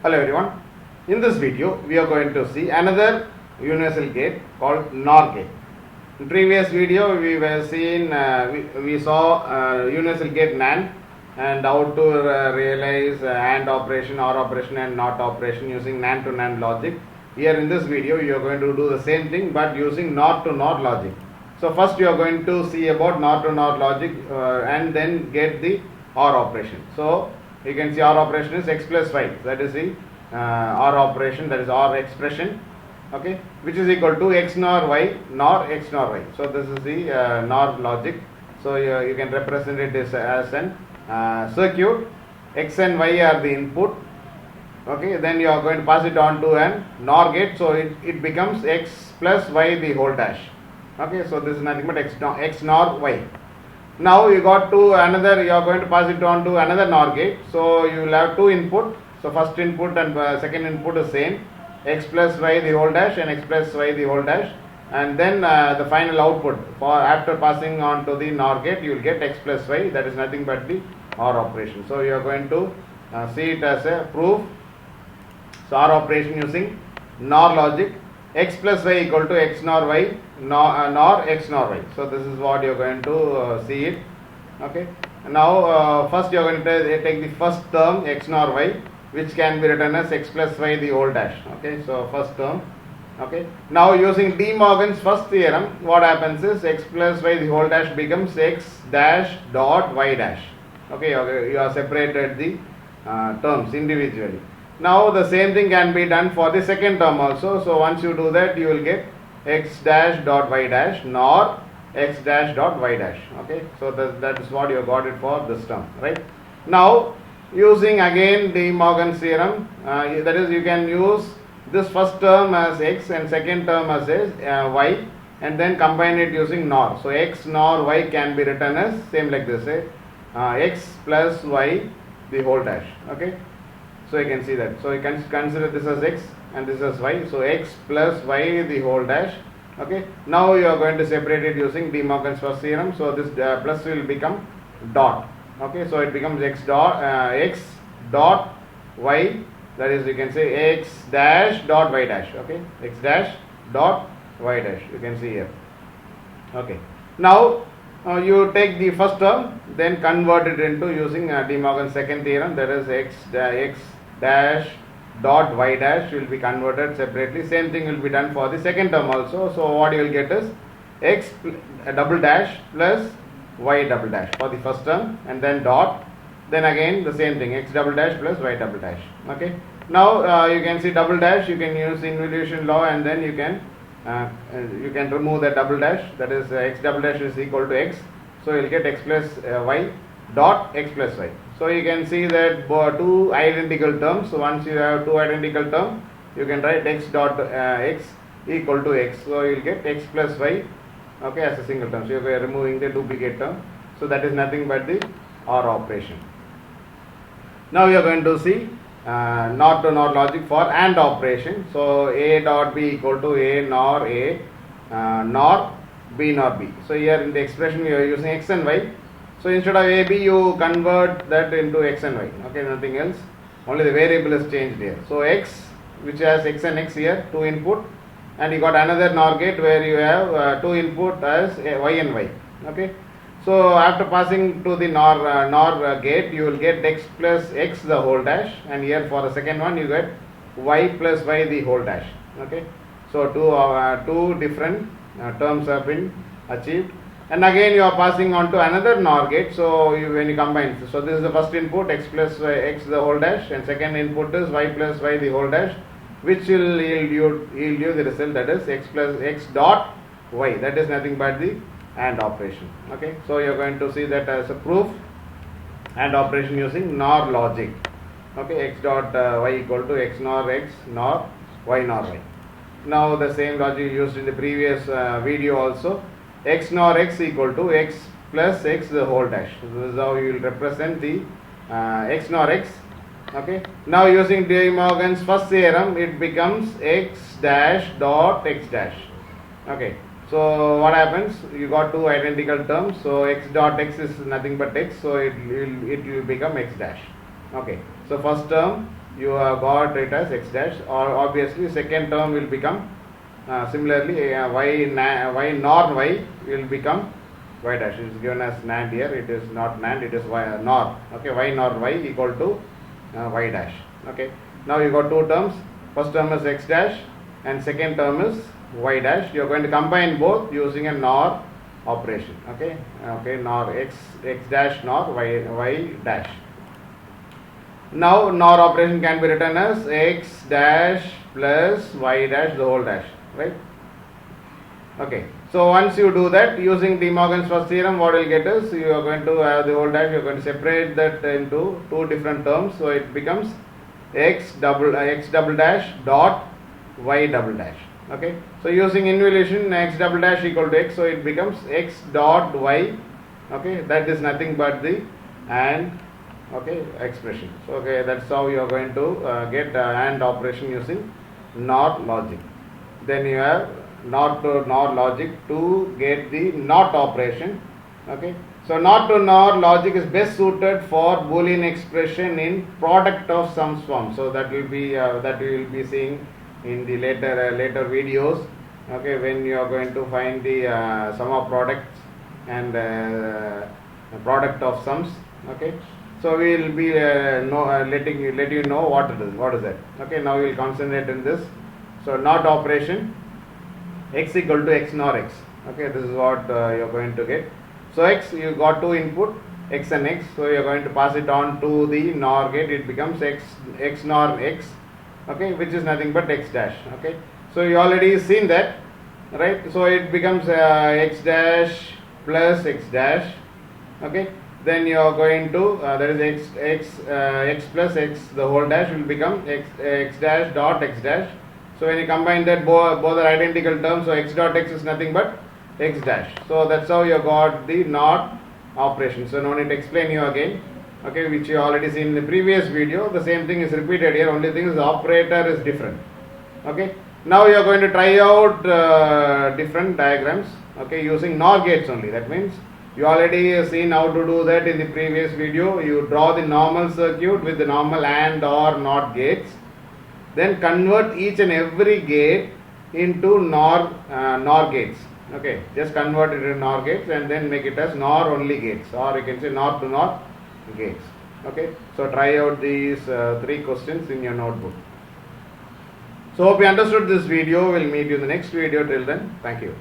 Hello everyone. In this video, we are going to see another universal gate called NOR gate. In previous video, we were seeing we saw universal gate NAND and how to realize AND operation, OR operation, and NOT operation using NAND to NAND logic. Here in this video, you are going to do the same thing but using NOT to NOT logic. So first, you are going to see about NOT to NOT logic and then get the OR operation. So you can see OR operation is x plus y, that is the OR operation, that is OR expression, okay, which is equal to x nor y nor x nor y. So this is the NOR logic. So you can represent it as an circuit. X and y are the input, okay, then you are going to pass it on to an NOR gate, so it becomes x plus y the whole dash, okay. So this is nothing but x nor y. Now you got to another, you are going to pass it on to another NOR gate, so you will have two input. So first input and second input is same, x plus y the whole dash and x plus y the whole dash, and then the final output for after passing on to the NOR gate, you will get x plus y, that is nothing but the OR operation. So you are going to see it as a proof. So OR operation using NOR logic, x plus y equal to x nor y nor x nor y. So this is what you are going to see it, okay. Now first you are going to take the first term x nor y, which can be written as x plus y the whole dash, okay. So first term, okay. Now using De Morgan's first theorem, what happens is x plus y the whole dash becomes x dash dot y dash, okay. You are separated the terms individually. Now the same thing can be done for the second term also. So once you do that, you will get x dash dot y dash nor x dash dot y dash, okay. So that is what you got it for this term, right? Now using again De Morgan's theorem, that is, you can use this first term as x and second term as y, and then combine it using NOR. So x nor y can be written as same like this, x plus y the whole dash, okay. So you can see that. So you can consider this as x and this as y. So x plus y the whole dash, okay. Now you are going to separate it using De Morgan's first theorem. So this plus will become dot, okay. So it becomes x dot y, that is, you can say x dash dot y dash, okay. X dash dot y dash, you can see here, okay. Now you take the first term, then convert it into using De Morgan's second theorem, that is x dash dot y dash will be converted separately. Same thing will be done for the second term also. So what you will get is x double dash plus y double dash for the first term, and then dot, then again the same thing, x double dash plus y double dash, okay. Now you can see double dash, you can use involution law, and then you can remove the double dash, that is x double dash is equal to x, so you will get x plus y dot x plus y. So you can see that two identical terms. So once you have two identical terms, you can write x dot x equal to x, so you will get x plus y, okay, as a single term. So you are removing the duplicate term, so that is nothing but the OR operation. Now you are going to see NOT to NOT logic for AND operation. So A dot B equal to A nor nor B nor B. So here in the expression we are using x and y. So instead of A, B, you convert that into x and y, okay, nothing else, only the variable is changed here. So x, which has x and x here, two input, and you got another NOR gate where you have two input as y and y, okay. So after passing to the NOR gate, you will get x plus x the whole dash, and here for the second one you get y plus y the whole dash, okay. So two different terms have been achieved. And again you are passing on to another NOR gate. So when you combine, so this is the first input, x plus y, x the whole dash, and second input is y plus y the whole dash, which will yield you the result, that is x plus x dot y, that is nothing but the AND operation, okay. So you are going to see that as a proof, AND operation using NOR logic, okay. X dot y equal to x nor y nor y. Now the same logic used in the previous video also, x nor x equal to x plus x the whole dash. So this is how you will represent the x nor x, okay. Now using De Morgan's first theorem, it becomes x dash dot x dash, okay. So what happens, you got two identical terms, so x dot x is nothing but x, so it will become x dash, okay. So first term you have got it as x dash, or obviously second term will become similarly y nor y will become y dash. It is given as NAND here. It is not NAND, it is y nor. Okay, y nor y equal to y dash. Okay, now you got two terms. First term is x dash and second term is y dash. You are going to combine both using a NOR operation. Okay, NOR x dash NOR y dash. Now NOR operation can be written as x dash plus y dash the whole dash, right? Okay, so once you do that using De Morgan's first theorem, what you will get is you are going to have the whole dash. You are going to separate that into two different terms, so it becomes x double dash dot y double dash. Okay, so using involution, x double dash equal to x, so it becomes x dot y. Okay, that is nothing but the AND expression. So that's how you are going to get AND operation using NOR logic. Then you have NOR to NOR logic to get the NOT operation. Okay, so NOT to NOR logic is best suited for Boolean expression in product of sums form. So that will be that we will be seeing in the later videos. Okay, when you are going to find the sum of products and product of sums. Okay, so we will be letting you know what it is. What is that? Okay, now we will concentrate in this. So NOT operation, x equal to x nor x. Okay, this is what you are going to get. So x, you got two input, x and x. So you are going to pass it on to the NOR gate. It becomes x nor x. Okay, which is nothing but x dash. Okay, so you already seen that, right? So it becomes x dash plus x dash. Okay, then you are going to that is x plus x the whole dash will become x dash dot x dash. So when you combine that, both are identical terms. So x dot x is nothing but x dash. So that's how you got the NOT operation. So no need to explain you again. Okay, which you already seen in the previous video. The same thing is repeated here. Only thing is the operator is different. Okay, now you are going to try out different diagrams. Okay, using NOR gates only. That means you already seen how to do that in the previous video. You draw the normal circuit with the normal AND or NOT gates. Then convert each and every gate into NOR gates. Okay, just convert it into NOR gates and then make it as NOR only gates, or you can say NOR to NOR gates. Okay, so try out these three questions in your notebook. So hope you understood this video. We'll meet you in the next video. Till then, thank you.